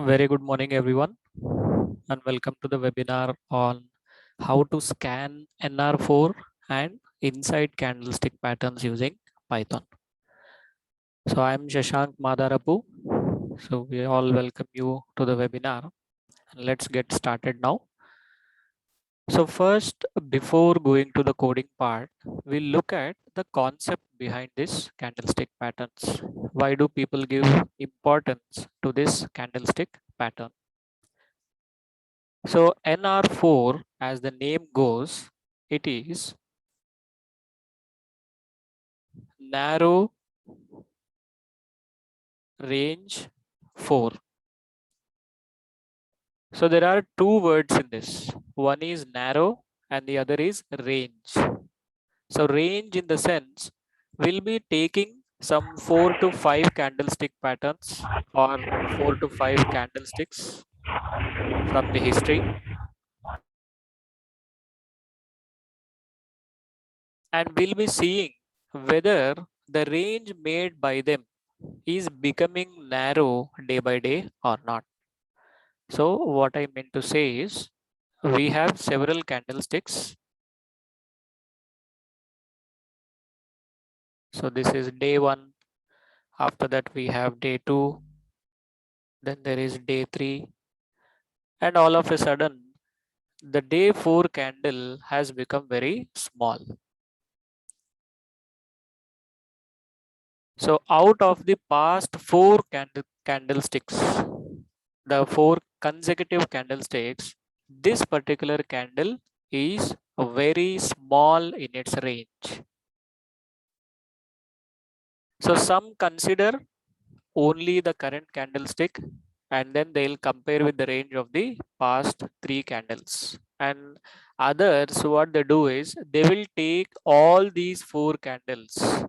Very good morning, everyone, and welcome to the webinar on how to scan NR4 and inside candlestick patterns using Python. So I'm Shashank Madarapu. So we all welcome you to the webinar. And let's get started now. So first, before going to the coding part, we'll look at the concept behind this candlestick patterns. Why do people give importance to this candlestick pattern? So NR4, as the name goes, it is narrow range 4. So there are two words in this. One is narrow and the other is range. So range in the sense will be taking some 4 to 5 candlestick patterns or 4 to 5 candlesticks from the history, and we'll be seeing whether the range made by them is becoming narrow day by day or not. So what I meant to say is we have several candlesticks. So this is day 1. After that we have day 2. Then there is day 3. And all of a sudden the day 4 candle has become very small. So out of the past 4 candlesticks, the 4 consecutive candlesticks, this particular candle is very small in its range. So some consider only the current candlestick and then they'll compare with the range of the past 3 candles. And others, what they do is they will take all these 4 candles.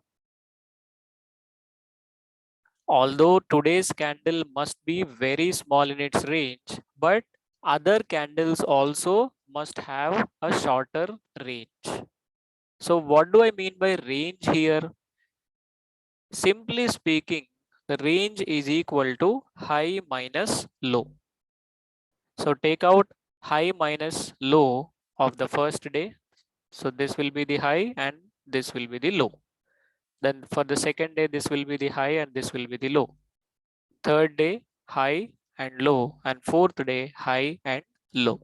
Although today's candle must be very small in its range, but other candles also must have a shorter range. So what do I mean by range here? Simply speaking, the range is equal to high minus low. So take out high minus low of the first day. So this will be the high and this will be the low. Then for the second day, this will be the high and this will be the low. Third day, high and low, and fourth day, high and low.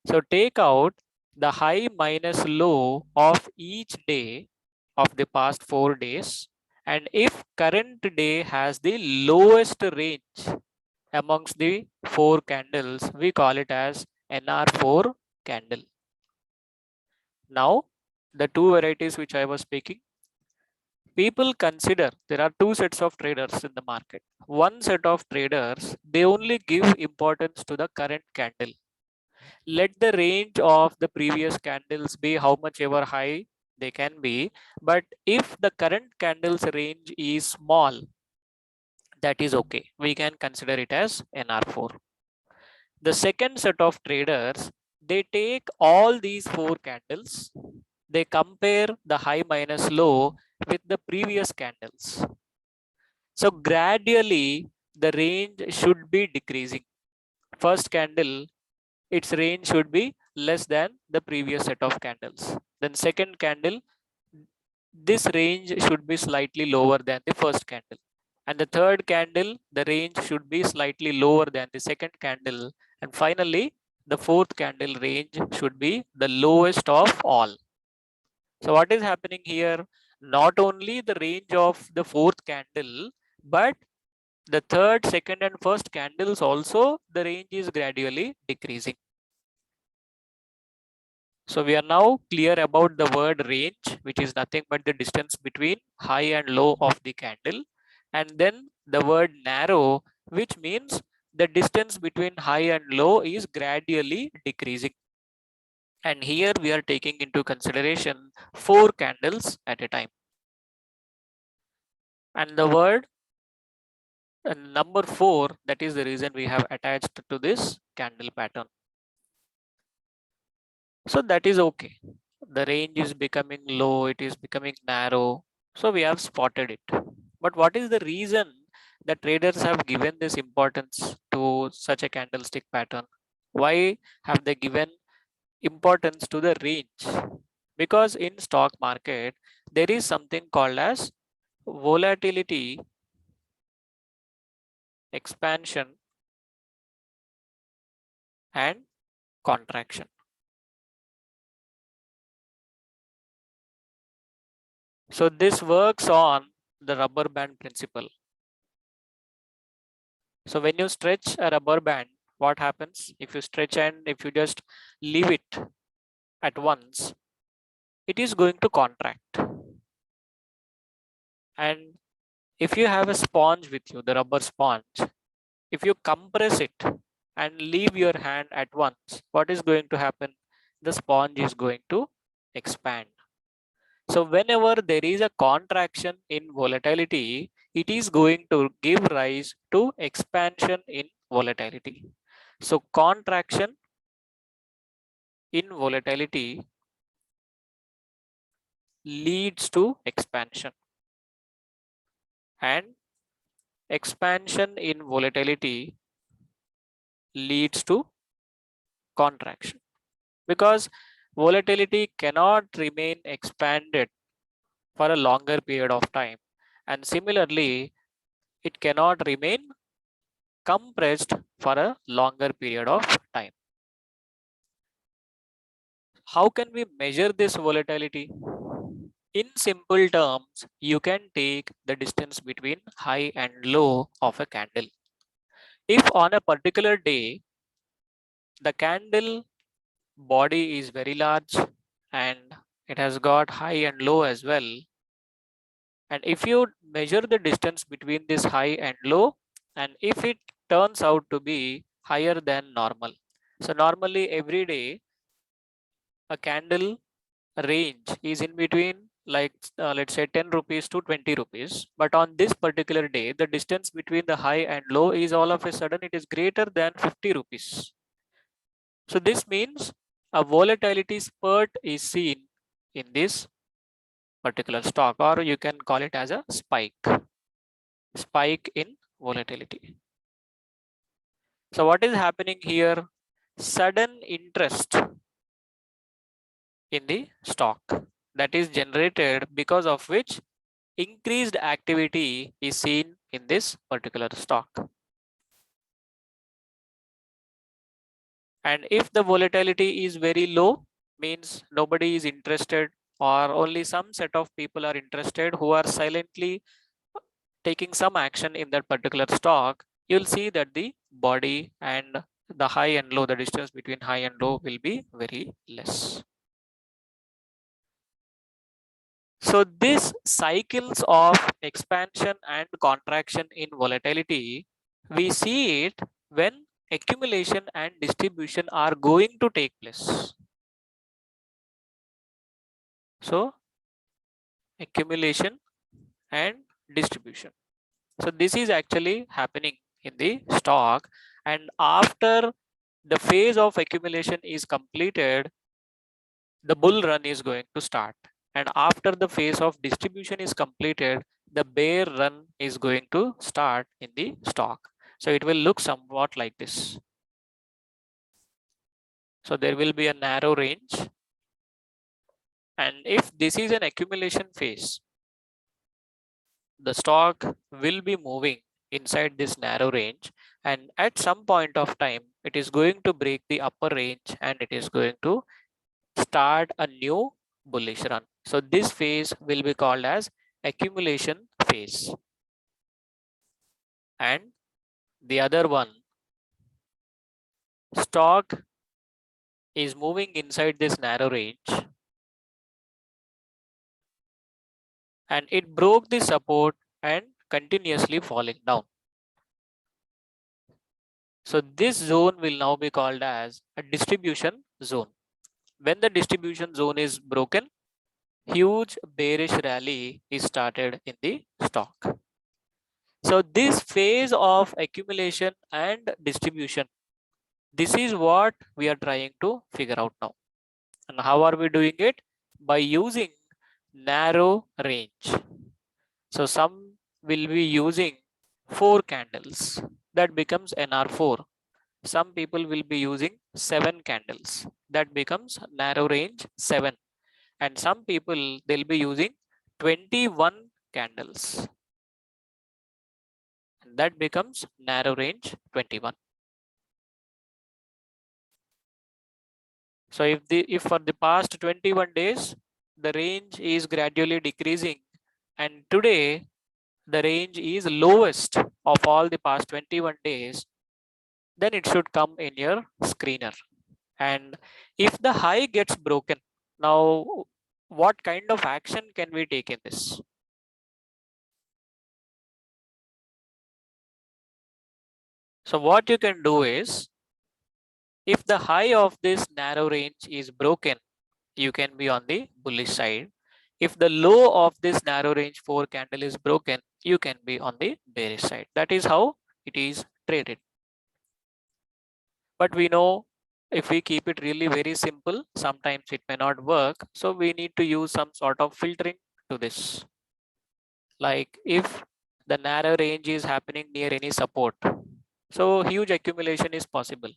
So take out the high minus low of each day of the past 4 days. And if current day has the lowest range amongst the 4 candles, we call it as NR4 candle. Now, the two varieties which I was speaking, people consider there are two sets of traders in the market. One set of traders, they only give importance to the current candle. Let the range of the previous candles be how much ever high they can be, but if the current candle's range is small, that is okay. We can consider it as NR4. The second set of traders, they take all these 4 candles, they compare the high minus low with the previous candles. So gradually the range should be decreasing. First candle, its range should be less than the previous set of candles. Then second candle, this range should be slightly lower than the first candle. And the third candle, the range should be slightly lower than the second candle. And finally, the fourth candle range should be the lowest of all. So what is happening here? Not only the range of the fourth candle, but the third, second, and first candles also, the range is gradually decreasing. So we are now clear about the word range, which is nothing but the distance between high and low of the candle. And then the word narrow, which means the distance between high and low is gradually decreasing. And here we are taking into consideration 4 candles at a time. And the word number 4, that is the reason we have attached to this candle pattern. So that is okay. The range is becoming low, it is becoming narrow. So we have spotted it. But what is the reason the traders have given this importance to such a candlestick pattern? Why have they given importance to the range? Because in stock market, there is something called as volatility, expansion, and contraction. So this works on the rubber band principle. So when you stretch a rubber band, what happens? If you stretch and if you just leave it at once, it is going to contract. And if you have a sponge with you, the rubber sponge, if you compress it and leave your hand at once, what is going to happen? The sponge is going to expand. So whenever there is a contraction in volatility, it is going to give rise to expansion in volatility. So contraction in volatility leads to expansion, and expansion in volatility leads to contraction, because volatility cannot remain expanded for a longer period of time, and similarly it cannot remain compressed for a longer period of time. How can we measure this volatility? In simple terms, you can take the distance between high and low of a candle. If on a particular day, the candle body is very large and it has got high and low as well, and if you measure the distance between this high and low, and if it turns out to be higher than normal, so normally every day a candle range is in between, like let's say 10 rupees to 20 rupees, but on this particular day the distance between the high and low is all of a sudden it is greater than 50 rupees. So this means a volatility spurt is seen in this particular stock, or you can call it as a spike in volatility. So what is happening here? Sudden interest in the stock that is generated, because of which increased activity is seen in this particular stock. And if the volatility is very low, means nobody is interested, or only some set of people are interested who are silently taking some action in that particular stock, you'll see that the body and the high and low, the distance between high and low will be very less. So these cycles of expansion and contraction in volatility, we see it when accumulation and distribution are going to take place. So accumulation and distribution. So this is actually happening in the stock, and after the phase of accumulation is completed, the bull run is going to start. And after the phase of distribution is completed, the bear run is going to start in the stock. So it will look somewhat like this. So there will be a narrow range. And if this is an accumulation phase, the stock will be moving inside this narrow range. And at some point of time, it is going to break the upper range and it is going to start a new bullish run. So this phase will be called as accumulation phase. And the other one, stock is moving inside this narrow range and it broke the support and continuously falling down. So this zone will now be called as a distribution zone. When the distribution zone is broken, huge bearish rally is started in the stock. So this phase of accumulation and distribution, this is what we are trying to figure out now. And how are we doing it? By using narrow range. So some will be using 4 candles, that becomes NR4. Some people will be using 7 candles, that becomes narrow range 7. And some people they'll be using 21 candles, and that becomes narrow range 21. So if for the past 21 days the range is gradually decreasing, and today the range is lowest of all the past 21 days, then it should come in your screener. And if the high gets broken, now what kind of action can we take in this? So what you can do is, if the high of this narrow range is broken, you can be on the bullish side. If the low of this narrow range 4 candle is broken, you can be on the bearish side. That is how it is traded. But we know if we keep it really very simple, sometimes it may not work. So we need to use some sort of filtering to this. Like if the narrow range is happening near any support, so huge accumulation is possible.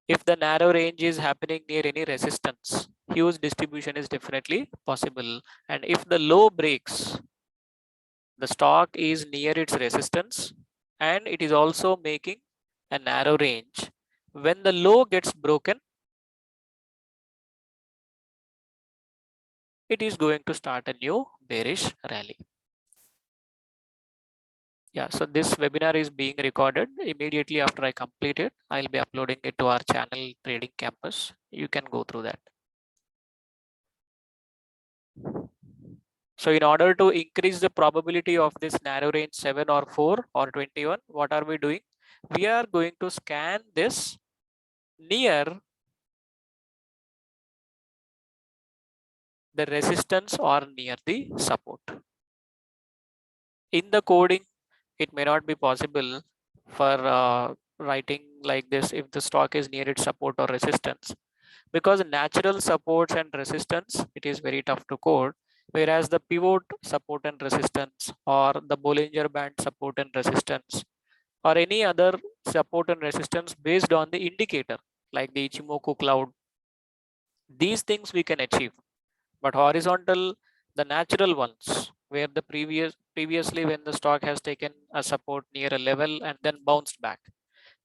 If the narrow range is happening near any resistance, huge distribution is definitely possible. And if the low breaks, the stock is near its resistance and it is also making a narrow range. When the low gets broken, it is going to start a new bearish rally. Yeah, so this webinar is being recorded. Immediately after I complete it, I'll be uploading it to our channel Trading Campus. You can go through that. So in order to increase the probability of this narrow range 7 or 4 or 21, what are we doing? We are going to scan this near the resistance or near the support. In the coding, it may not be possible for writing like this if the stock is near its support or resistance, because natural supports and resistance, it is very tough to code, whereas the pivot support and resistance or the Bollinger Band support and resistance or any other support and resistance based on the indicator like the Ichimoku cloud, these things we can achieve. But horizontal, the natural ones, where the previously when the stock has taken a support near a level and then bounced back,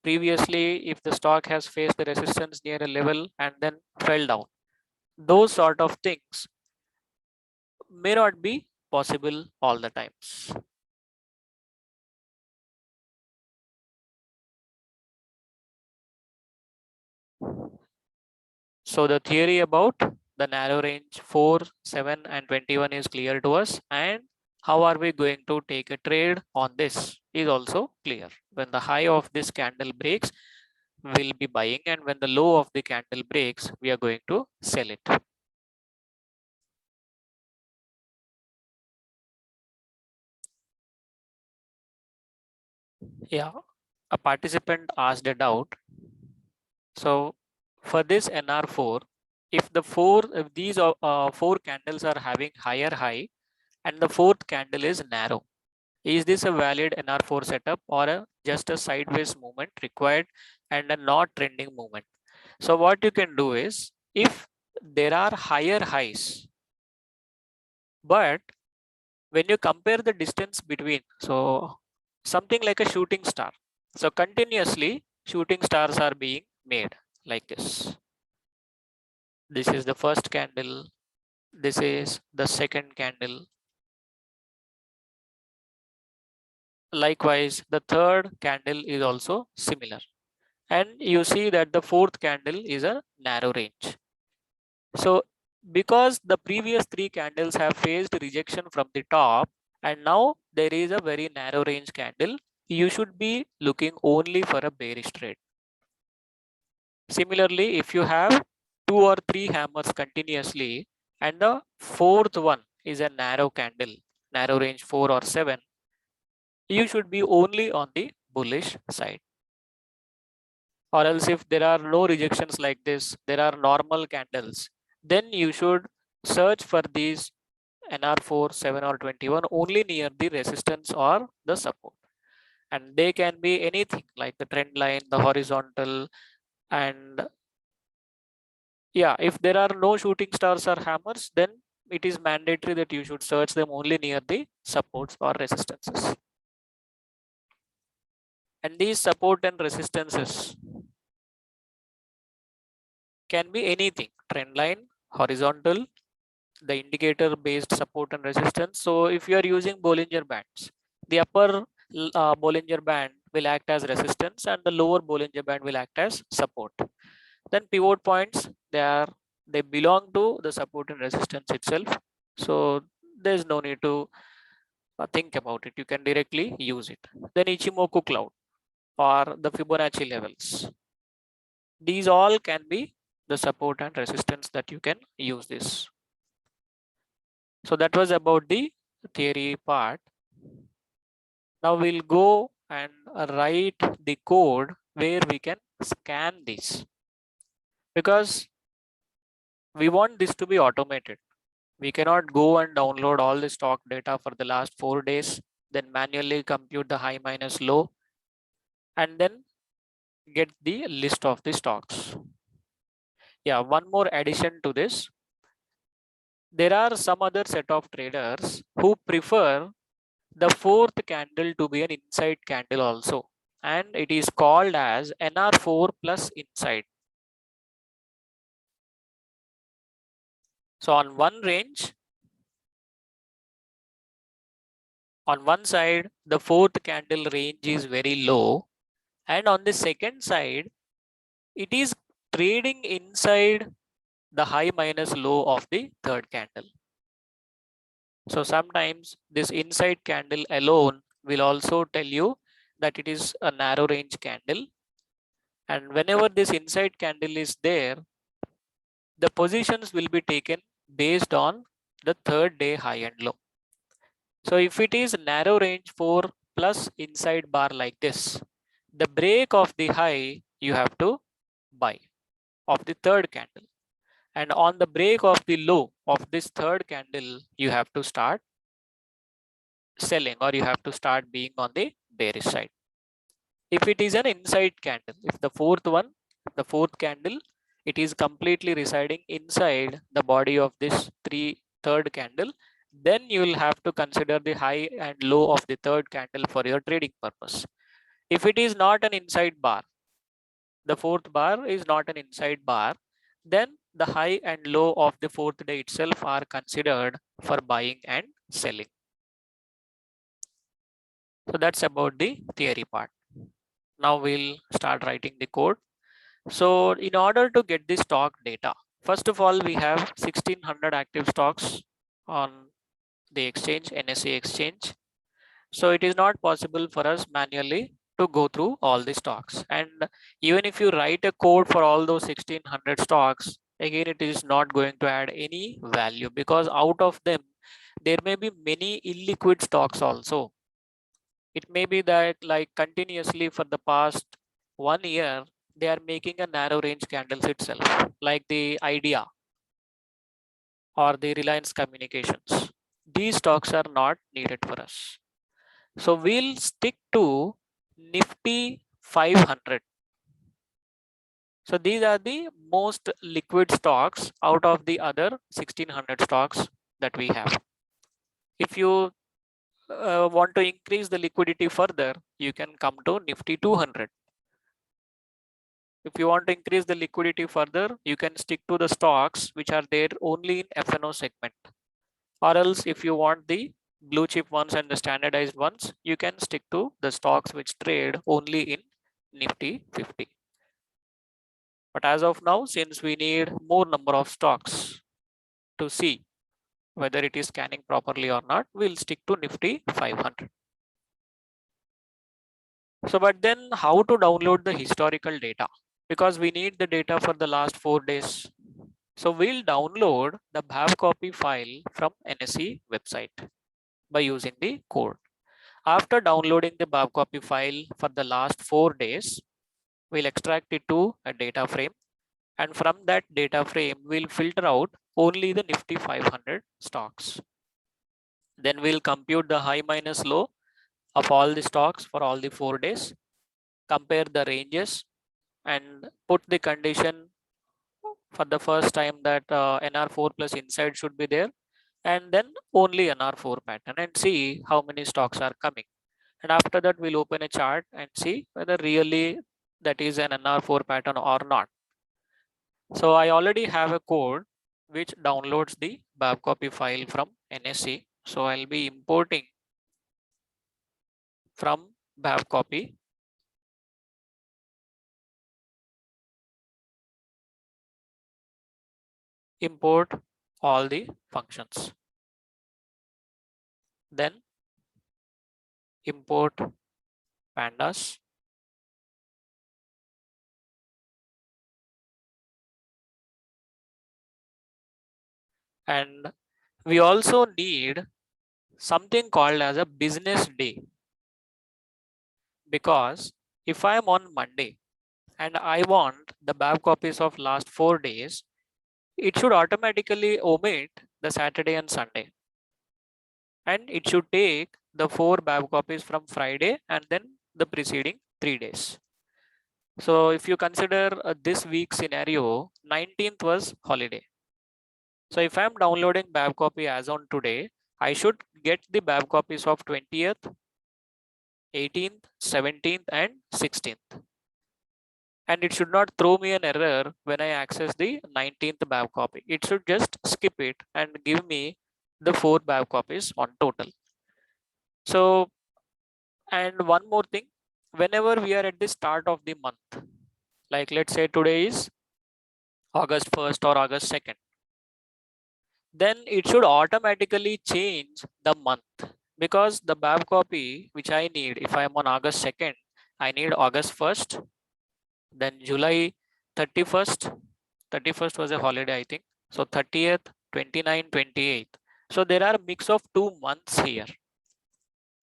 previously if the stock has faced the resistance near a level and then fell down, those sort of things may not be possible all the times. So the theory about the narrow range 4, 7 and 21 is clear to us, and how are we going to take a trade on this is also clear. When the high of this candle breaks, we'll be buying, and when the low of the candle breaks, we are going to sell it. Yeah, a participant asked a doubt. So for this NR4, if these 4 candles are having higher high and the 4th candle is narrow, is this a valid NR4 setup or just a sideways movement required and a not trending movement? So what you can do is, if there are higher highs, but when you compare the distance between, so something like a shooting star. So continuously shooting stars are being made like this. This is the first candle. This is the second candle. Likewise, the third candle is also similar. And you see that the 4th candle is a narrow range. So because the previous 3 candles have faced rejection from the top, and now there is a very narrow range candle, you should be looking only for a bearish trade. Similarly, if you have 2 or 3 hammers continuously and the 4th one is a narrow candle, narrow range 4 or 7, you should be only on the bullish side. Or else if there are no rejections like this, there are normal candles, then you should search for these NR4, 7 or 21 only near the resistance or the support. and they can be anything like the trend line, the horizontal, and yeah, if there are no shooting stars or hammers, then it is mandatory that you should search them only near the supports or resistances. And these support and resistances can be anything: trend line, horizontal, the indicator based support and resistance. So if you are using Bollinger Bands, the upper Bollinger Band will act as resistance and the lower Bollinger Band will act as support. Then pivot points, they belong to the support and resistance itself. So there's no need to think about it. You can directly use it. Then Ichimoku cloud or the Fibonacci levels. These all can be the support and resistance that you can use this. So that was about the theory part. Now we'll go and write the code where we can scan this, because we want this to be automated. We cannot go and download all the stock data for the last 4 days, then manually compute the high minus low, and then get the list of the stocks. Yeah, one more addition to this. There are some other set of traders who prefer the fourth candle to be an inside candle also, and it is called as NR4 plus inside. So on one range, on one side, the fourth candle range is very low, and on the second side, it is trading inside the high minus low of the third candle. So sometimes this inside candle alone will also tell you that it is a narrow range candle. And whenever this inside candle is there, the positions will be taken based on the third day high and low. So if it is narrow range 4 plus inside bar like this, the break of the high you have to buy of the third candle. And on the break of the low of this third candle, you have to start selling, or you have to start being on the bearish side. If it is an inside candle, if the fourth candle, it is completely residing inside the body of this third candle, then you will have to consider the high and low of the third candle for your trading purpose. If it is not an inside bar, the fourth bar is not an inside bar, then the high and low of the fourth day itself are considered for buying and selling. So that's about the theory part. Now we'll start writing the code. So in order to get the stock data, first of all, we have 1600 active stocks on the exchange, NSE exchange. So it is not possible for us manually to go through all the stocks. And even if you write a code for all those 1600 stocks, again, it is not going to add any value, because out of them, there may be many illiquid stocks also. It may be that like continuously for the past 1 year, they are making a narrow range candles itself, like the Idea or the Reliance Communications. These stocks are not needed for us. So we'll stick to Nifty 500. So these are the most liquid stocks out of the other 1600 stocks that we have. If you want to increase the liquidity further, you can come to Nifty 200. If you want to increase the liquidity further, you can stick to the stocks which are there only in F&O segment. Or else if you want the blue chip ones and the standardized ones, you can stick to the stocks which trade only in Nifty 50. But as of now, since we need more number of stocks to see whether it is scanning properly or not, we'll stick to Nifty 500. So, but then how to download the historical data? Because we need the data for the last 4 days. So we'll download the bhavcopy file from NSE website by using the code. After downloading the bhavcopy file for the last 4 days, we'll extract it to a data frame. And from that data frame, we'll filter out only the Nifty 500 stocks. Then we'll compute the high minus low of all the stocks for all the 4 days, compare the ranges and put the condition for the first time that NR4 plus inside should be there, and then only NR4 pattern, and see how many stocks are coming. And after that, we'll open a chart and see whether really that is an NR4 pattern or not. So I already have a code which downloads the Babcopy file from NSE. So I'll be importing from Babcopy. Import all the functions. Then import pandas. And we also need something called as a business day, because if I am on Monday and I want the Babcopies of last 4 days, it should automatically omit the Saturday and Sunday, and it should take the 4 Babcopies from Friday and then the preceding 3 days. So if you consider this week scenario, 19th was holiday. So if I'm downloading Babcopy as on today, I should get the Babcopies of 20th, 18th, 17th, and 16th. And it should not throw me an error when I access the 19th Babcopy. It should just skip it and give me the 4 Babcopies on total. So, and one more thing, whenever we are at the start of the month, like let's say today is August 1st or August 2nd, then it should automatically change the month, because the Babcopy which I need, if I am on August 2nd, I need August 1st, then July 31st. 31st was a holiday, I think. So 30th, 29th, 28th. So there are a mix of 2 months here.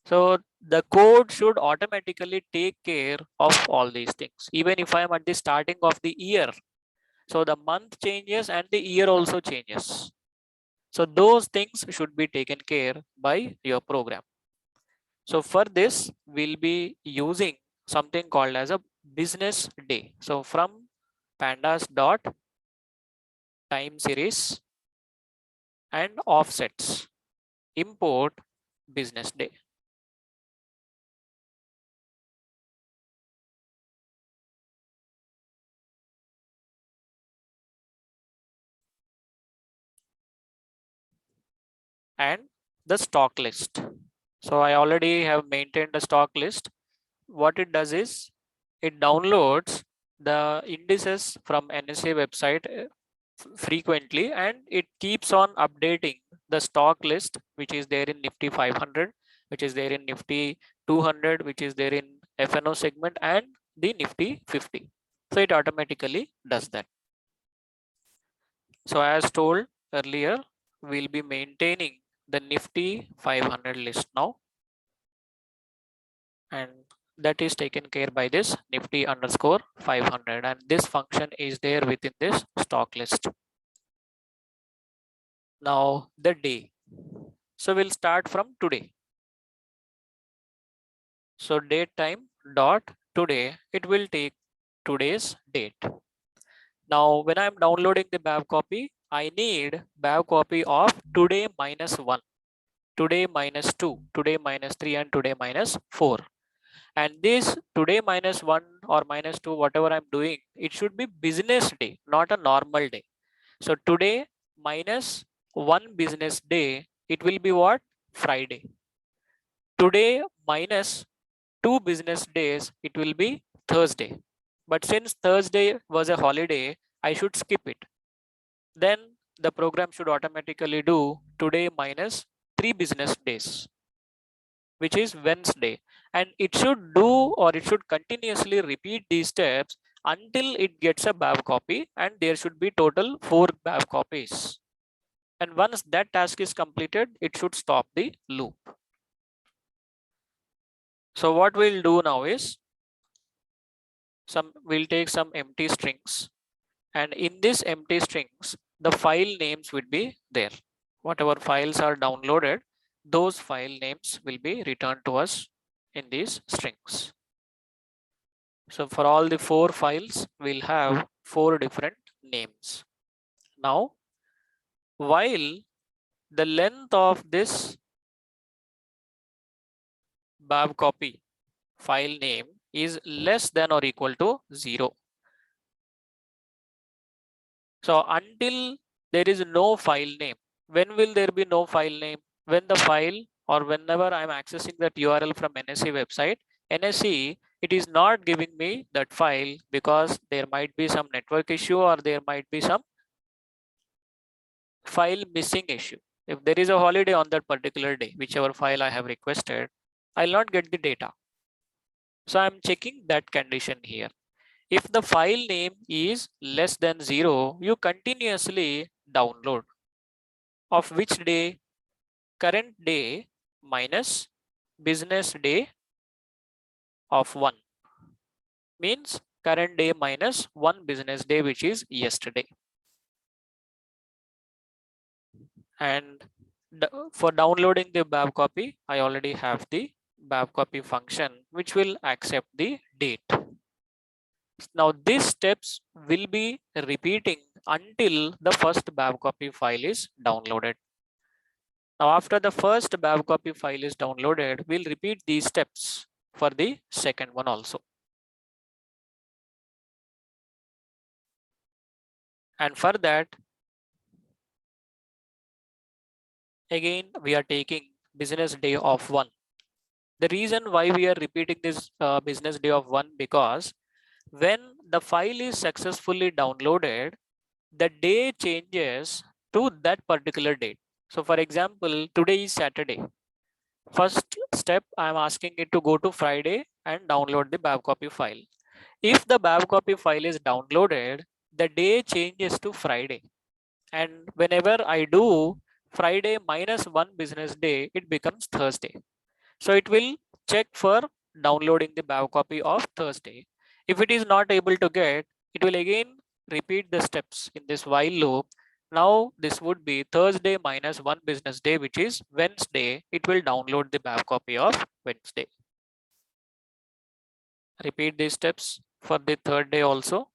So the code should automatically take care of all these things, even if I am at the starting of the year. So the month changes and the year also changes. So those things should be taken care by your program. So for this, we'll be using something called as a business day. So from pandas dot time series and offsets, import business day. And the stock list. So I already have maintained a stock list. What it does is it downloads the indices from NSE website frequently, and it keeps on updating the stock list, which is there in Nifty 500, which is there in Nifty 200, which is there in FNO segment, and the Nifty 50. So it automatically does that. So as told earlier, we'll be maintaining the Nifty 500 list now, and that is taken care by this Nifty underscore 500, and this function is there within this stock list. Now the day. So we'll start from today. So date time dot today, it will take today's date. Now when I'm downloading the Babcopy, I need Babcopy of today minus 1, today minus 2, today minus 3, and today minus 4. And this today minus 1 or minus 2, whatever I'm doing, it should be business day, not a normal day. So today minus 1 business day, it will be what? Friday. Today minus 2 business days, it will be Thursday. But since Thursday was a holiday, I should skip it. Then the program should automatically do today minus 3 business days, which is Wednesday. And it should do, or it should continuously repeat these steps until it gets a Babcopy, and there should be total 4 Babcopies. And once that task is completed, it should stop the loop. So what we'll do now is we'll take some empty strings, and in this empty strings, the file names will be there. Whatever files are downloaded, those file names will be returned to us. in these strings. So for all the 4 files, we'll have 4 different names. Now, while the length of this babcopy file name is less than or equal to 0. So until there is no file name, when will there be no file name? When the file or whenever I'm accessing that URL from NSE website, NSE, it is not giving me that file because there might be some network issue or there might be some file missing issue. If there is a holiday on that particular day, whichever file I have requested, I'll not get the data. So I'm checking that condition here. If the file name is less than 0, you continuously download. Of which day? Current day minus business day of 1 means current day minus 1 business day, which is yesterday. And for downloading the babcopy, I already have the babcopy function, which will accept the date. Now these steps will be repeating until the first babcopy file is downloaded. Now after the first babcopy file is downloaded, we'll repeat these steps for the second one also. And for that, again, we are taking business day of 1. The reason why we are repeating this business day of 1, because when the file is successfully downloaded, the day changes to that particular date. So for example, today is Saturday. First step, I'm asking it to go to Friday and download the babcopy file. If the babcopy file is downloaded, the day changes to Friday. And whenever I do Friday minus 1 business day, it becomes Thursday. So it will check for downloading the babcopy of Thursday. If it is not able to get, it will again repeat the steps in this while loop. Now this would be Thursday minus 1 business day, which is Wednesday. It will download the babcopy of Wednesday. Repeat these steps for the third day also.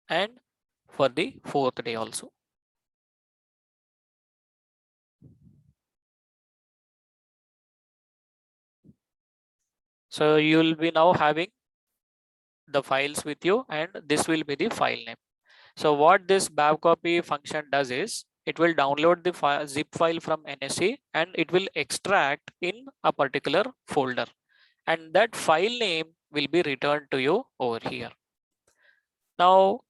And for the fourth day also. So you will be now having the files with you, and this will be the file name. So what this babcopy function does is it will download the zip file from NSE and it will extract in a particular folder, and that file name will be returned to you over here. Now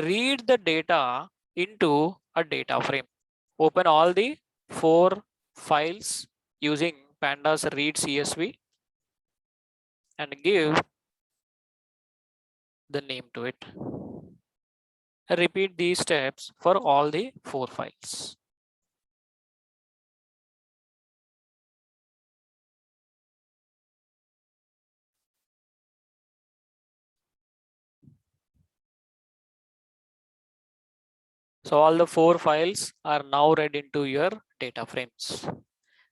read the data into a data frame. Open all the 4 files using pandas read CSV and give the name to it. Repeat these steps for all the 4 files. So all the 4 files are now read into your data frames.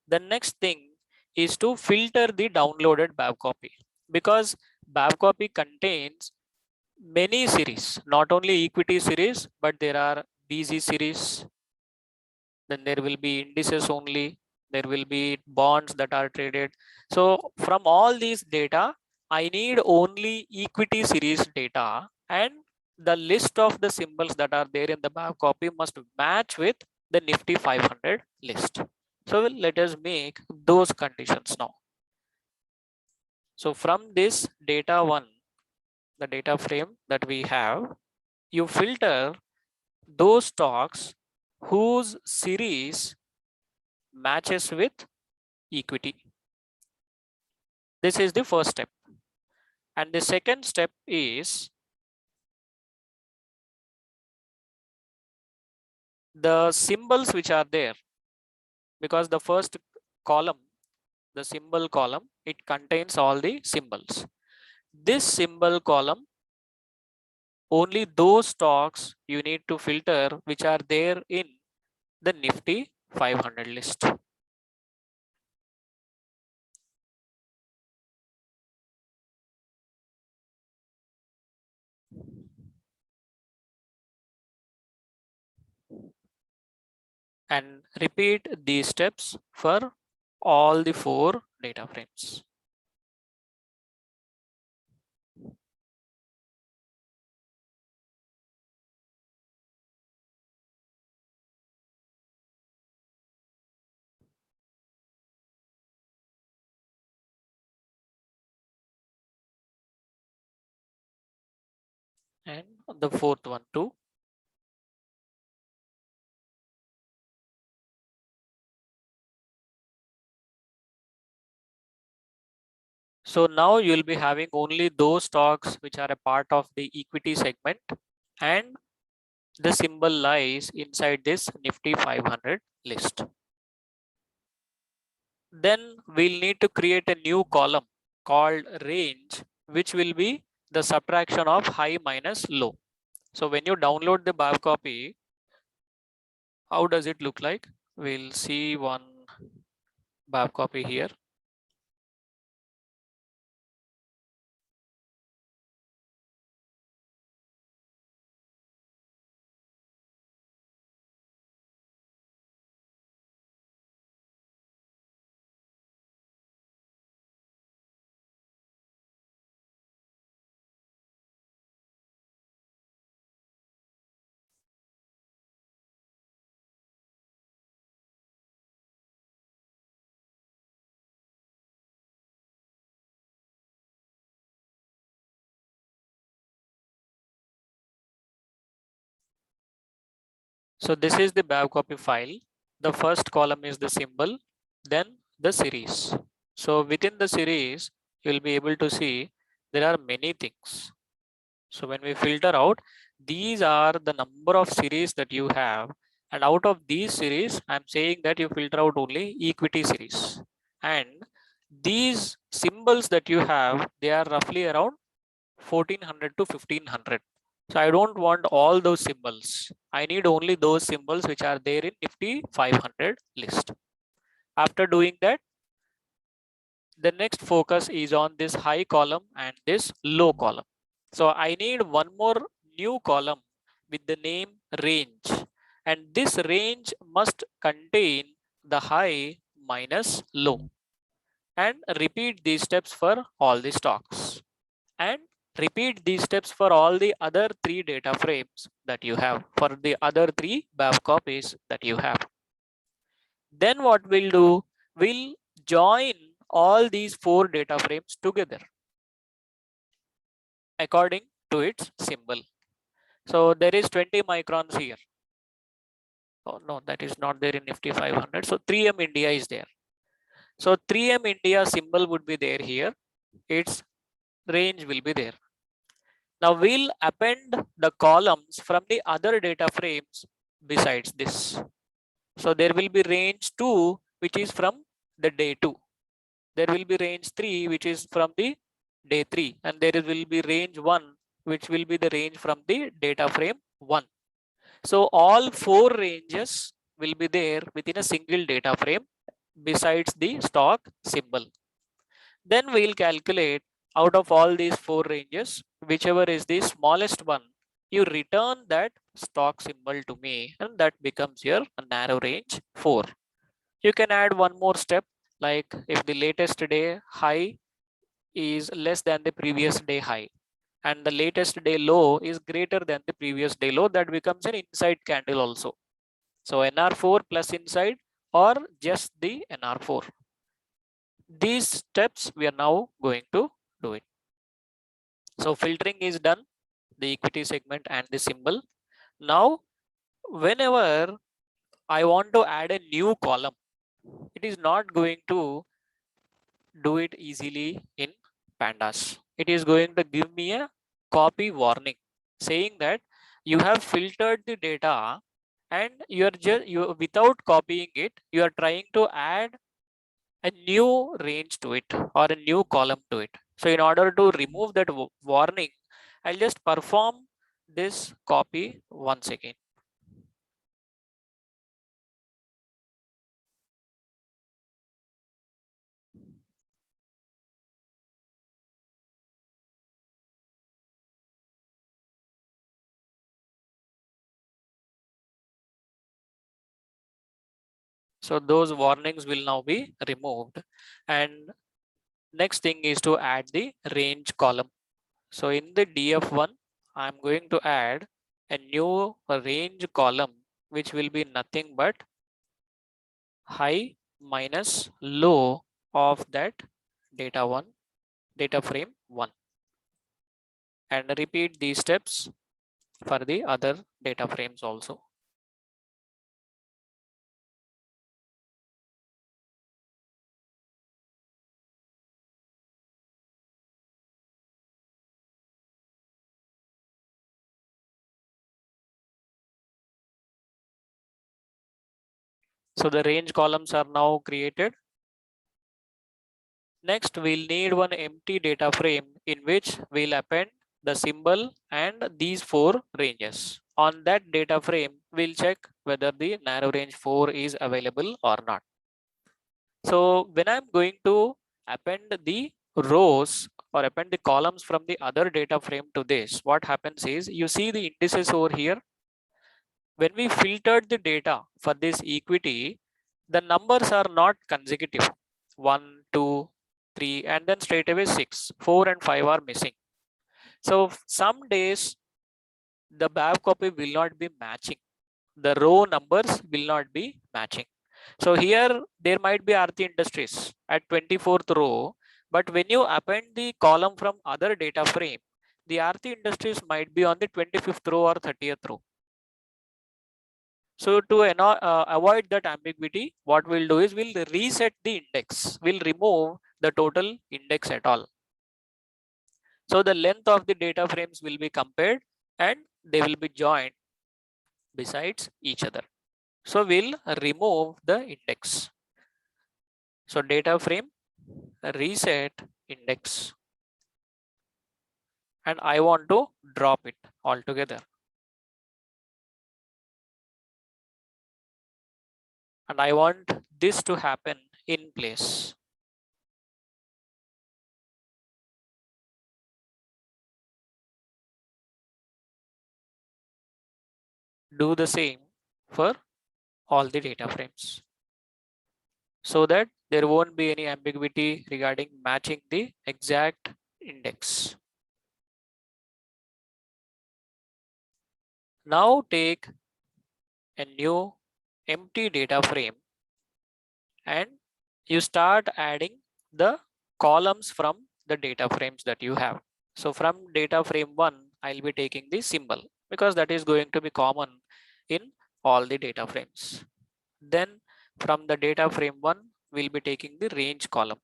The next thing is to filter the downloaded babcopy, because babcopy contains many series, not only equity series, but there are BZ series. Then there will be indices only. There will be bonds that are traded. So from all these data, I need only equity series data, and the list of the symbols that are there in the babcopy must match with the Nifty 500 list. So let us make those conditions now. So from this data one, the data frame that we have, you filter those stocks whose series matches with equity. This is the first step. And the second step is the symbols which are there, because the first column, the symbol column, it contains all the symbols. This symbol column, only those stocks you need to filter which are there in the Nifty 500 list. And repeat these steps for all the 4 data frames. And the 4th one too. So now you'll be having only those stocks which are a part of the equity segment, and the symbol lies inside this Nifty 500 list. Then we'll need to create a new column called range, which will be the subtraction of high minus low. So when you download the BAV copy, how does it look like? We'll see one BAV copy here. So this is the BAV copy file. The first column is the symbol, then the series. So within the series, you'll be able to see there are many things. So when we filter out, these are the number of series that you have. And out of these series, I'm saying that you filter out only equity series. And these symbols that you have, they are roughly around 1400 to 1500. So I don't want all those symbols. I need only those symbols which are there in Nifty 500 list. After doing that, the next focus is on this high column and this low column. So I need one more new column with the name range. And this range must contain the high minus low. And repeat these steps for all the stocks. And repeat these steps for all the other 3 data frames that you have, for the other 3 BAV copies that you have. Then what we'll do, we'll join all these 4 data frames together according to its symbol. So there is 20 microns here. Oh no, that is not there in Nifty 500. So 3M India is there. So 3M India symbol would be there here. Its range will be there. Now we'll append the columns from the other data frames besides this. So there will be range 2, which is from the day 2. There will be range 3, which is from the day 3. And there will be range 1, which will be the range from the data frame 1. So all 4 ranges will be there within a single data frame besides the stock symbol. Then we'll calculate out of all these 4 ranges, whichever is the smallest one, you return that stock symbol to me, and that becomes your narrow range 4. You can add one more step, like if the latest day high is less than the previous day high and the latest day low is greater than the previous day low, that becomes an inside candle also. So NR4 plus inside or just the NR4. These steps we are now going to do it. So filtering is done, the equity segment and the symbol. Now, whenever I want to add a new column, it is not going to do it easily in Pandas. It is going to give me a copy warning saying that you have filtered the data and you are just without copying it, you are trying to add a new range to it or a new column to it. So in order to remove that warning, I'll just perform this copy once again. So those warnings will now be removed. And next thing is to add the range column. So in the DF1, I'm going to add a new range column, which will be nothing but high minus low of that data frame 1. And repeat these steps for the other data frames also. So the range columns are now created. Next, we'll need one empty data frame in which we'll append the symbol and these 4 ranges. On that data frame, we'll check whether the narrow range 4 is available or not. So when I'm going to append the rows or append the columns from the other data frame to this, what happens is you see the indices over here. When we filtered the data for this equity, the numbers are not consecutive. 1, 2, 3, and then straight away 6. 4 and 5 are missing. So some days the BAV copy will not be matching. The row numbers will not be matching. So here there might be Aarti Industries at 24th row, but when you append the column from other data frame, the Aarti Industries might be on the 25th row or 30th row. So to avoid that ambiguity, what we'll do is we'll reset the index. We'll remove the total index at all. So the length of the data frames will be compared and they will be joined besides each other. So we'll remove the index. So data frame reset index, and I want to drop it altogether. And I want this to happen in place. Do the same for all the data frames, so that there won't be any ambiguity regarding matching the exact index. Now take a new empty data frame and you start adding the columns from the data frames that you have. So from data frame 1, I'll be taking the symbol because that is going to be common in all the data frames. Then from the data frame 1, we'll be taking the range column.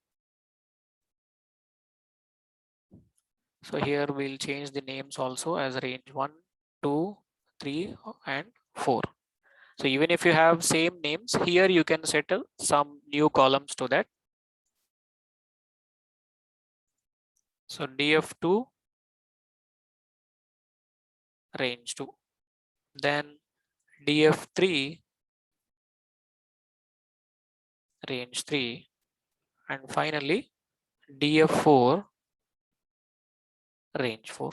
So here we'll change the names also as range 1, 2, 3, and 4. So even if you have same names, here you can set some new columns to that. So DF2 range 2, then DF3 range 3, and finally DF4 range 4.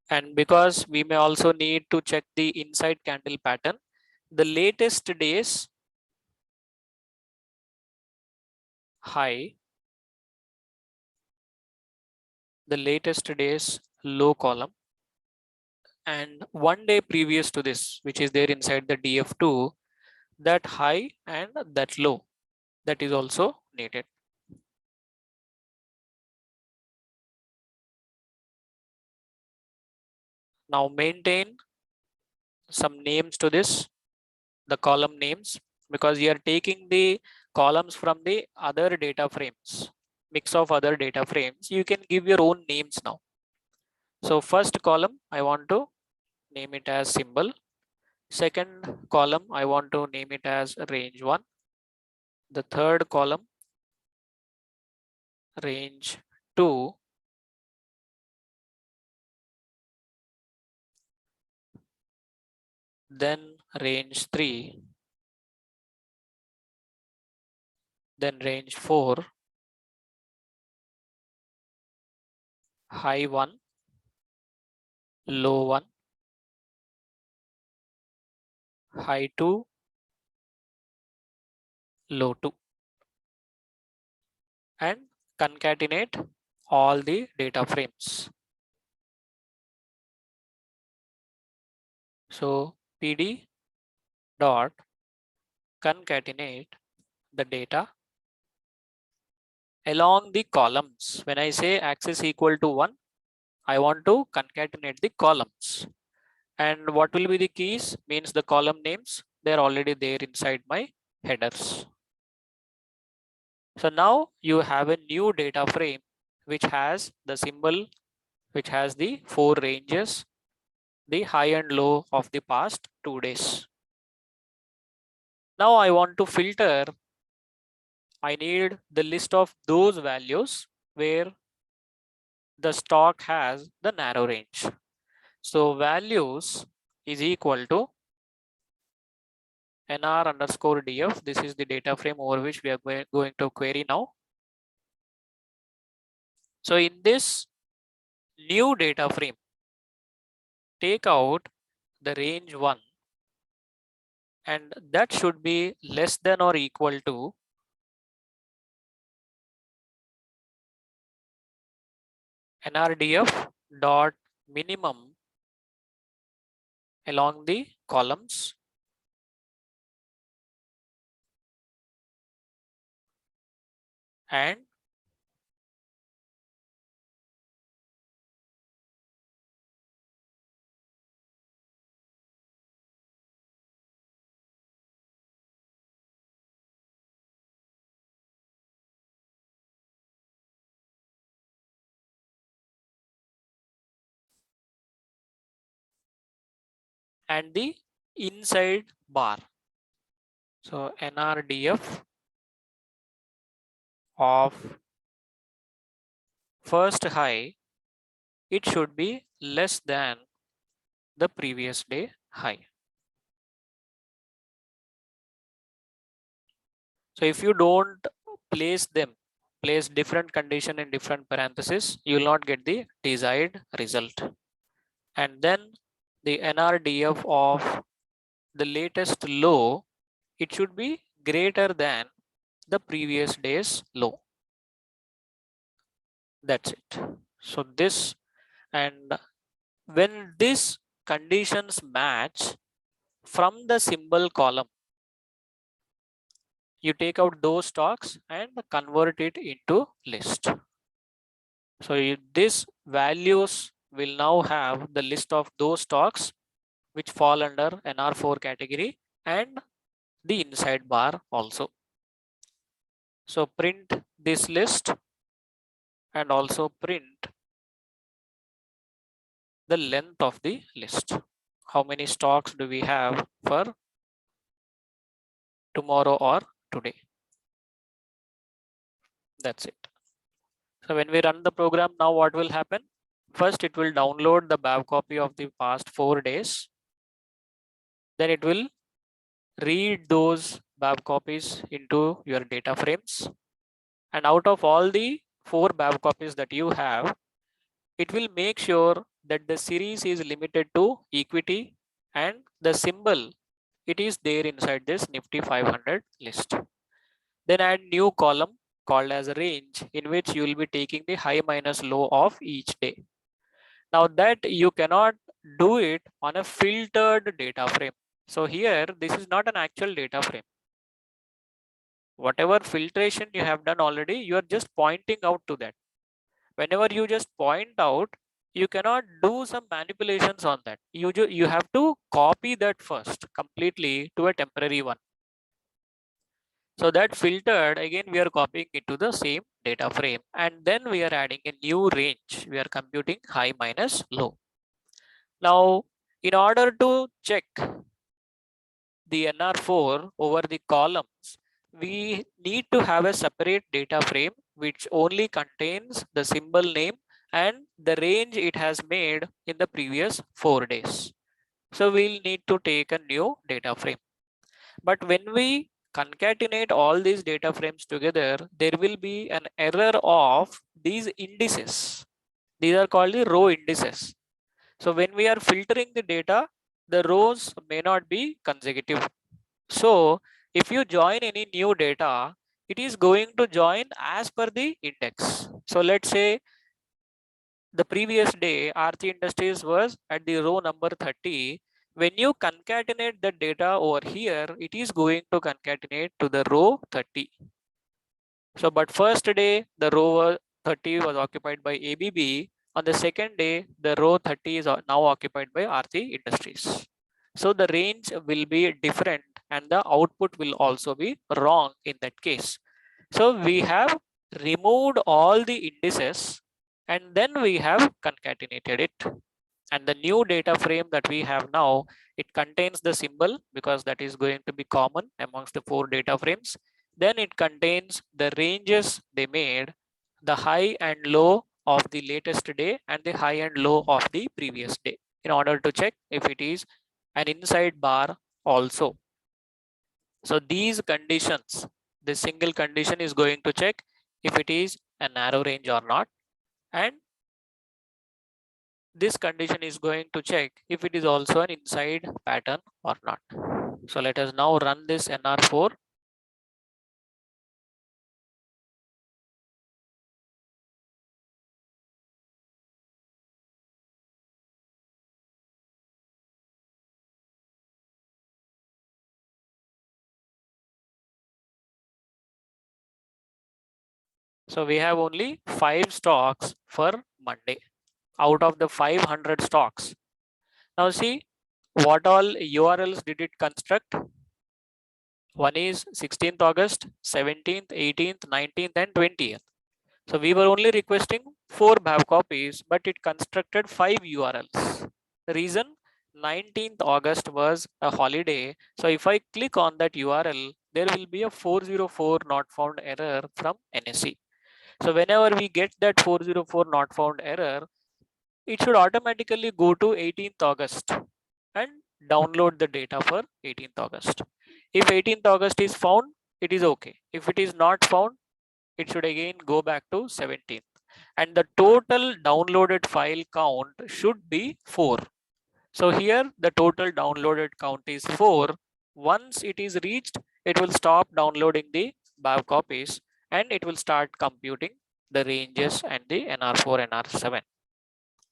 And because we may also need to check the inside candle pattern, the latest days high, the latest days low column, and 1 day previous to this, which is there inside the DF2, that high and that low, that is also needed. Now maintain some names to this, the column names, because you are taking the columns from the other data frames, mix of other data frames. You can give your own names now. So first column, I want to name it as symbol. Second column, I want to name it as range 1. The third column, range 2. Then range 3. Then range 4. High 1, low 1, high to low to, and concatenate all the data frames. So PD dot concatenate the data along the columns. When I say axis equal to 1, I want to concatenate the columns. And what will be the keys? Means the column names, they're already there inside my headers. So now you have a new data frame which has the symbol, which has the 4 ranges, the high and low of the past 2 days. Now I want to filter. I need the list of those values where the stock has the narrow range. So values is equal to nr underscore df. This is the data frame over which we are going to query now. So in this new data frame, take out the range 1, and that should be less than or equal to nrdf dot minimum along the columns and the inside bar. So nrdf of first high, it should be less than the previous day high. So if you don't place them, place different condition in different parentheses, you will not get the desired result. And then the NRDF of the latest low, it should be greater than the previous day's low. That's it. So this, and when these conditions match from the symbol column, you take out those stocks and convert it into list. So these values will now have the list of those stocks which fall under NR4 category and the inside bar also. So print this list and also print the length of the list. How many stocks do we have for tomorrow or today? That's it. So when we run the program now, what will happen? First, it will download the BAV copy of the past 4 days. Then it will read those BAV copies into your data frames. And out of all the 4 BAV copies that you have, it will make sure that the series is limited to equity and the symbol, it is there inside this Nifty 500 list. Then add new column called as a range, in which you will be taking the high minus low of each day. Now that you cannot do it on a filtered data frame. So here, this is not an actual data frame. Whatever filtration you have done already, you are just pointing out to that. Whenever you just point out, you cannot do some manipulations on that. You have to copy that first completely to a temporary one. So that filtered, again, we are copying it to the same data frame, and then we are adding a new range. We are computing high minus low. Now, in order to check the NR4 over the columns, we need to have a separate data frame which only contains the symbol name and the range it has made in the previous 4 days. So we'll need to take a new data frame. But when we concatenate all these data frames together, there will be an error of these indices. These are called the row indices. So when we are filtering the data, the rows may not be consecutive. So if you join any new data, it is going to join as per the index. So let's say the previous day Aarti Industries was at the row number 30. When you concatenate the data over here, it is going to concatenate to the row 30. So, but first day, the row 30 was occupied by ABB. On the second day, the row 30 is now occupied by Aarti Industries. So the range will be different and the output will also be wrong in that case. So we have removed all the indices and then we have concatenated it. And the new data frame that we have now, it contains the symbol because that is going to be common amongst the 4 data frames. Then it contains the ranges they made, the high and low of the latest day and the high and low of the previous day in order to check if it is an inside bar also. So these conditions, the single condition is going to check if it is a narrow range or not, and this condition is going to check if it is also an inside pattern or not. So let us now run this NR4. So we have only 5 stocks for Monday out of the 500 stocks. Now see what all URLs did it construct. One is 16th August, 17th, 18th, 19th and 20th. So we were only requesting 4 BAV copies, but it constructed 5 URLs. The reason 19th August was a holiday. So if I click on that URL, there will be a 404 not found error from NSE. So whenever we get that 404 not found error, it should automatically go to 18th August and download the data for 18th August. If 18th August is found, it is okay. If it is not found, it should again go back to 17th. And the total downloaded file count should be 4. So here the total downloaded count is 4. Once it is reached, it will stop downloading the BAV copies and it will start computing the ranges and the NR4, NR7.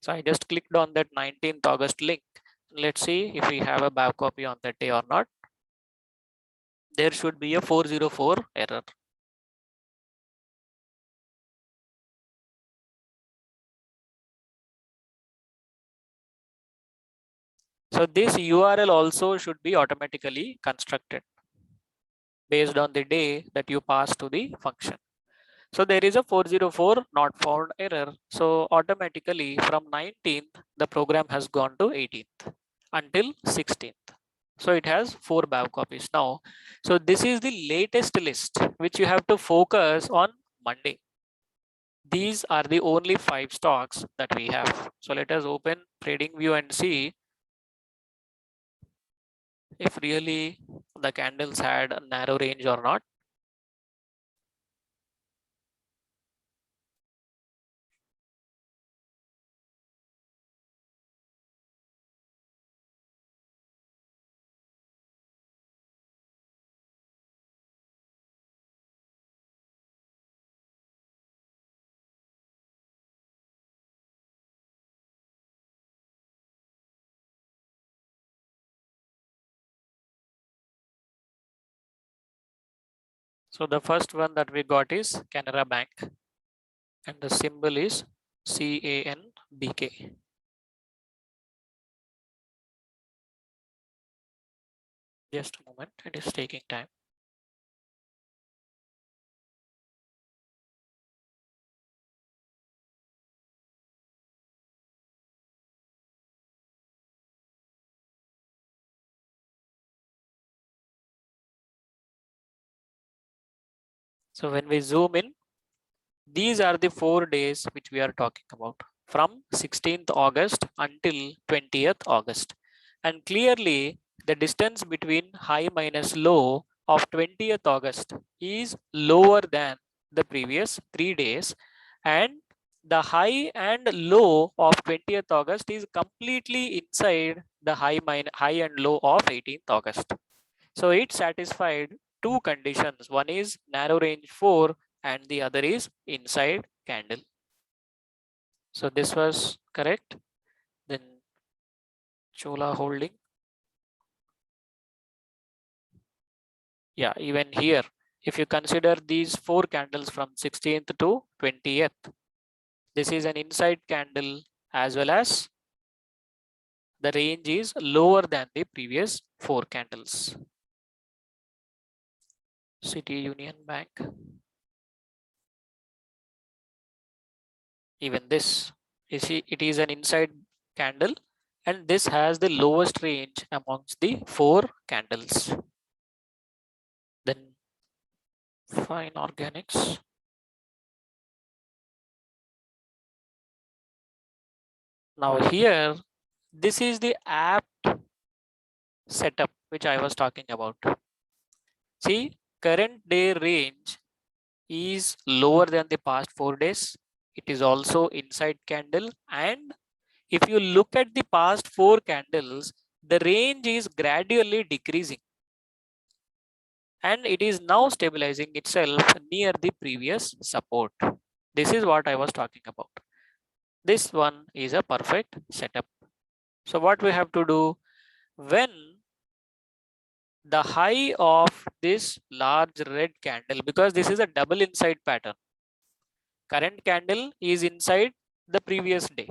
So I just clicked on that 19th August link. Let's see if we have a BAV copy on that day or not. There should be a 404 error. So this URL also should be automatically constructed based on the day that you pass to the function. So there is a 404 not found error. So automatically from 19th, the program has gone to 18th until 16th. So it has 4 BAV copies now. So this is the latest list which you have to focus on Monday. These are the only 5 stocks that we have. So let us open TradingView and see if really the candles had a narrow range or not. So the first one that we got is Canara Bank and the symbol is CANBK. Just a moment, it is taking time. So when we zoom in, these are the 4 days which we are talking about from 16th August until 20th August. And clearly the distance between high minus low of 20th August is lower than the previous 3 days, and the high and low of 20th August is completely inside the high and low of 18th August. So it satisfied two conditions. One is narrow range 4 and the other is inside candle. So this was correct. Then Chola holding. Yeah, even here, if you consider these 4 candles from 16th to 20th, this is an inside candle as well as the range is lower than the previous 4 candles. City Union Bank. Even this, you see, it is an inside candle and this has the lowest range amongst the 4 candles. Then Fine Organics. Now here, this is the apt setup which I was talking about. See, current day range is lower than the past 4 days. It is also inside candle, and if you look at the past 4 candles, the range is gradually decreasing and it is now stabilizing itself near the previous support. This is what I was talking about. This one is a perfect setup. So what we have to do, when the high of this large red candle, because this is a double inside pattern, current candle is inside the previous day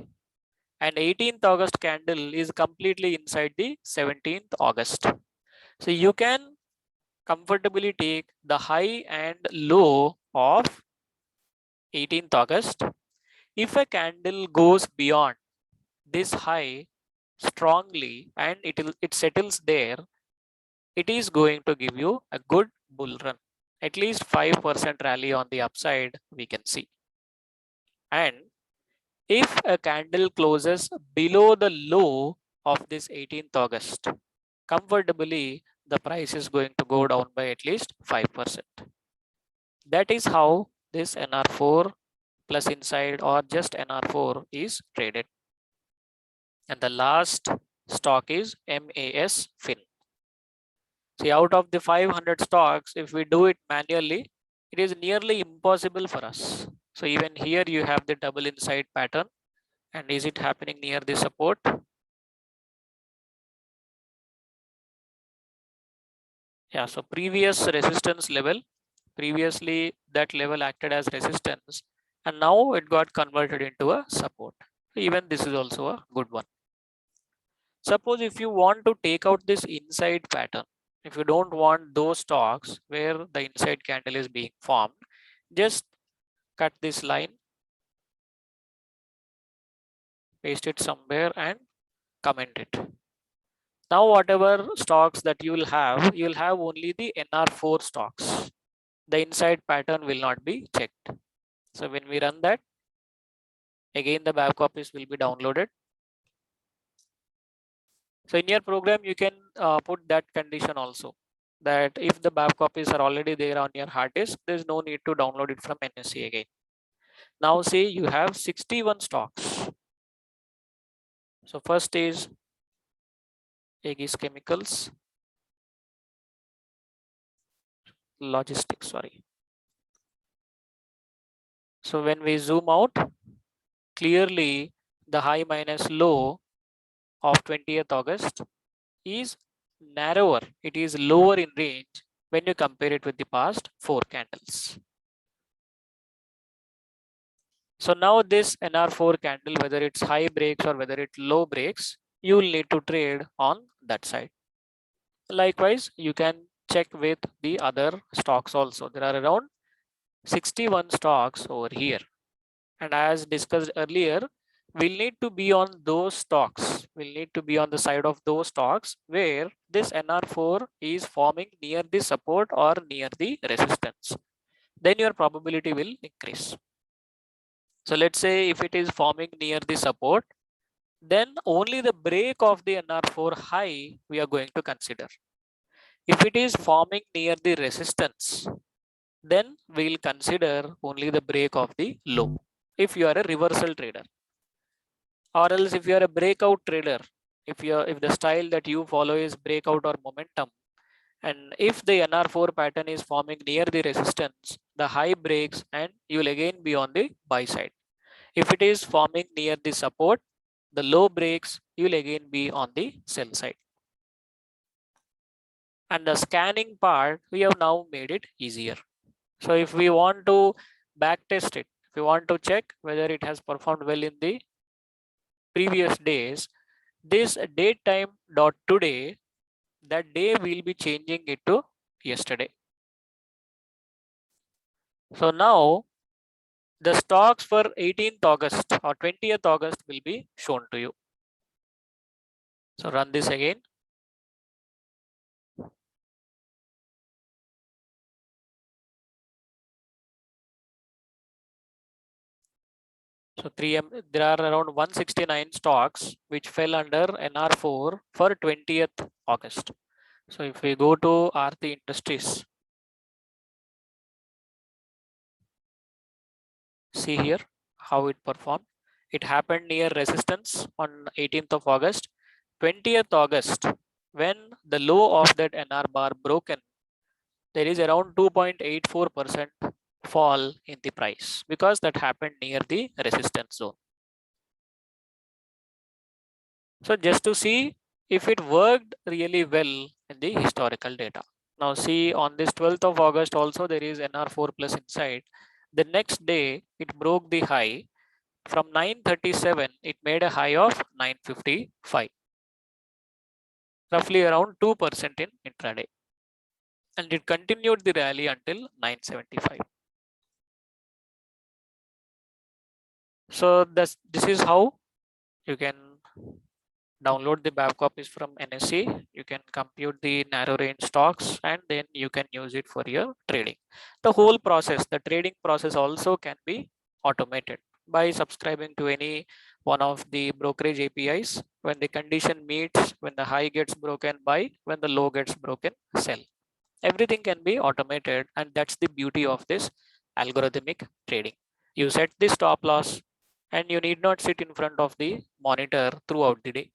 and 18th August candle is completely inside the 17th August. So you can comfortably take the high and low of 18th August. If a candle goes beyond this high strongly and it settles there, it is going to give you a good bull run. At least 5% rally on the upside we can see. And if a candle closes below the low of this 18th August, comfortably the price is going to go down by at least 5%. That is how this NR4 plus inside or just NR4 is traded. And the last stock is MAS Fin. See, out of the 500 stocks, if we do it manually, it is nearly impossible for us. So even here you have the double inside pattern. And is it happening near the support? Yeah, so previous resistance level, previously that level acted as resistance and now it got converted into a support. Even this is also a good one. Suppose if you want to take out this inside pattern, if you don't want those stocks where the inside candle is being formed, just cut this line, paste it somewhere and comment it. Now whatever stocks that you will have only the NR4 stocks. The inside pattern will not be checked. So when we run that, again the back copies will be downloaded. So in your program, you can put that condition also, that if the BAP copies are already there on your hard disk, there's no need to download it from NSE again. Now say you have 61 stocks. So first is Aegis Chemicals, Logistics, sorry. So when we zoom out, clearly the high minus low of 20th August is narrower. It is lower in range when you compare it with the past 4 candles. So now this NR4 candle, whether it's high breaks or whether it's low breaks, you will need to trade on that side. Likewise, you can check with the other stocks also. There are around 61 stocks over here. And as discussed earlier, we'll need to be on those stocks. We'll need to be on the side of those stocks where this NR4 is forming near the support or near the resistance. Then your probability will increase. So let's say if it is forming near the support, then only the break of the NR4 high we are going to consider. If it is forming near the resistance, then we'll consider only the break of the low if you are a reversal trader. Or else if you are a breakout trader, if the style that you follow is breakout or momentum, and if the NR4 pattern is forming near the resistance, the high breaks and you will again be on the buy side. If it is forming near the support, the low breaks, you will again be on the sell side. And the scanning part, we have now made it easier. So if we want to back test it, if we want to check whether it has performed well in the previous days, this date time dot today, that day we'll be changing it to yesterday. So now the stocks for 18th August or 20th August will be shown to you. So run this again. So there are around 169 stocks which fell under NR4 for 20th August. So if we go to Aarti Industries, see here how it performed. It happened near resistance on 18th of August. 20th August, when the low of that NR bar broken, there is around 2.84% fall in the price because that happened near the resistance zone. So just to see if it worked really well in the historical data. Now see on this 12th of August also there is NR4 plus inside. The next day it broke the high. From 937 it made a high of 955. Roughly around 2% in intraday. And it continued the rally until 975. So this is how you can download the Babcock is from NSE. You can compute the narrow range stocks and then you can use it for your trading. The whole process, the trading process also can be automated by subscribing to any one of the brokerage APIs. When the condition meets, when the high gets broken, buy, when the low gets broken, sell. Everything can be automated, and that's the beauty of this algorithmic trading. You set the stop loss and you need not sit in front of the monitor throughout the day.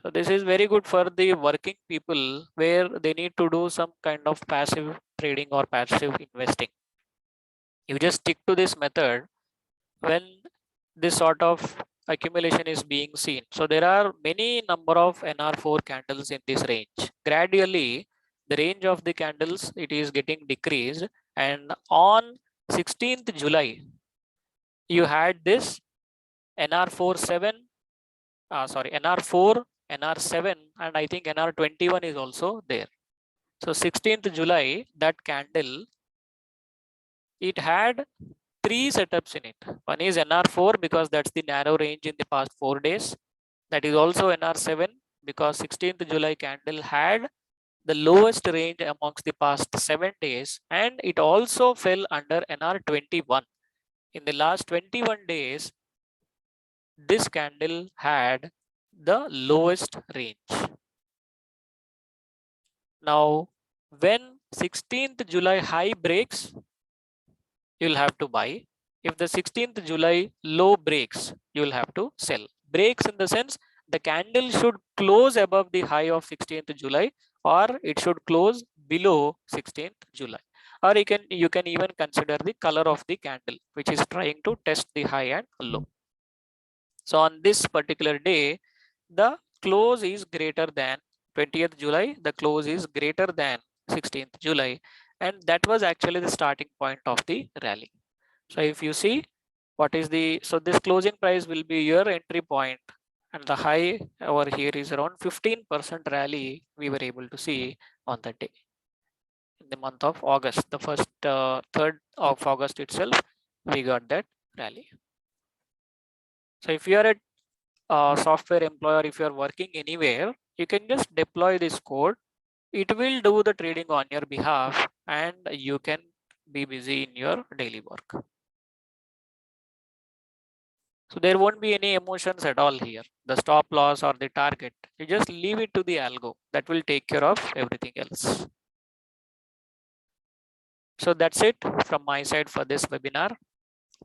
So this is very good for the working people where they need to do some kind of passive trading or passive investing. You just stick to this method when this sort of accumulation is being seen. So there are many number of NR4 candles in this range. Gradually, the range of the candles, it is getting decreased. And on 16th July, you had this NR47, NR4, NR7, and I think NR21 is also there. So 16th July, that candle, it had three setups in it. One is NR4 because that's the narrow range in the past 4 days. That is also NR7 because 16th July candle had the lowest range amongst the past 7 days, and it also fell under NR21. In the last 21 days, this candle had the lowest range. Now, when 16th July high breaks, you'll have to buy. If the 16th July low breaks, you'll have to sell. Breaks in the sense the candle should close above the high of 16th July or it should close below 16th July. Or you can even consider the color of the candle, which is trying to test the high and low. So on this particular day, the close is greater than 20th July, the close is greater than 16th July. And that was actually the starting point of the rally. So if you see what is the, so this closing price will be your entry point, and the high over here is around 15% rally we were able to see on that day. In the month of August, the first 3rd of August itself, we got that rally. So if you are a software employer, if you are working anywhere, you can just deploy this code. It will do the trading on your behalf and you can be busy in your daily work. So there won't be any emotions at all here, the stop loss or the target. You just leave it to the algo that will take care of everything else. So that's it from my side for this webinar.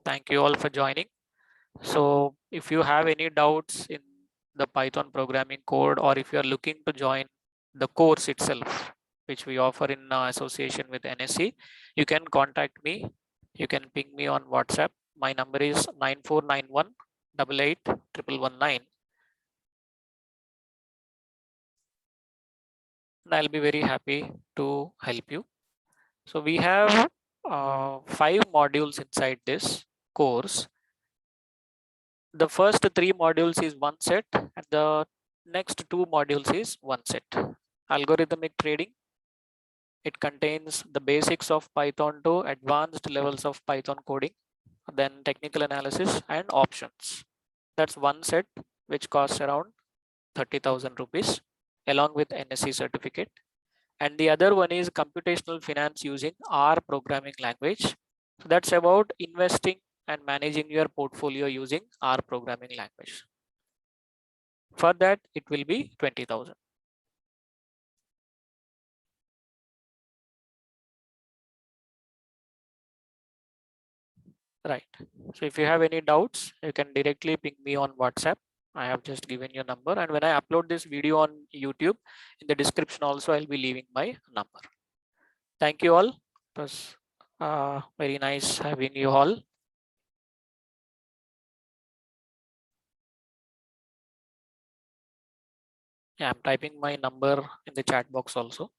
Thank you all for joining. So if you have any doubts in the Python programming code, or if you are looking to join the course itself, which we offer in association with NSE, you can contact me. You can ping me on WhatsApp. My number is 9491 88 and I'll be very happy to help you. So we have 5 modules inside this course. The first 3 modules is one set and the next 2 modules is one set. Algorithmic trading, it contains the basics of Python to advanced levels of Python coding, then technical analysis and options. That's one set which costs around 30,000 rupees along with NSE certificate. And the other one is computational finance using R programming language. So that's about investing and managing your portfolio using R programming language. For that, it will be 20,000. Right. So if you have any doubts, you can directly ping me on WhatsApp. I have just given your number, and when I upload this video on YouTube, in the description also I'll be leaving my number. Thank you all. It was very nice having you all. Yeah, I'm typing my number in the chat box also.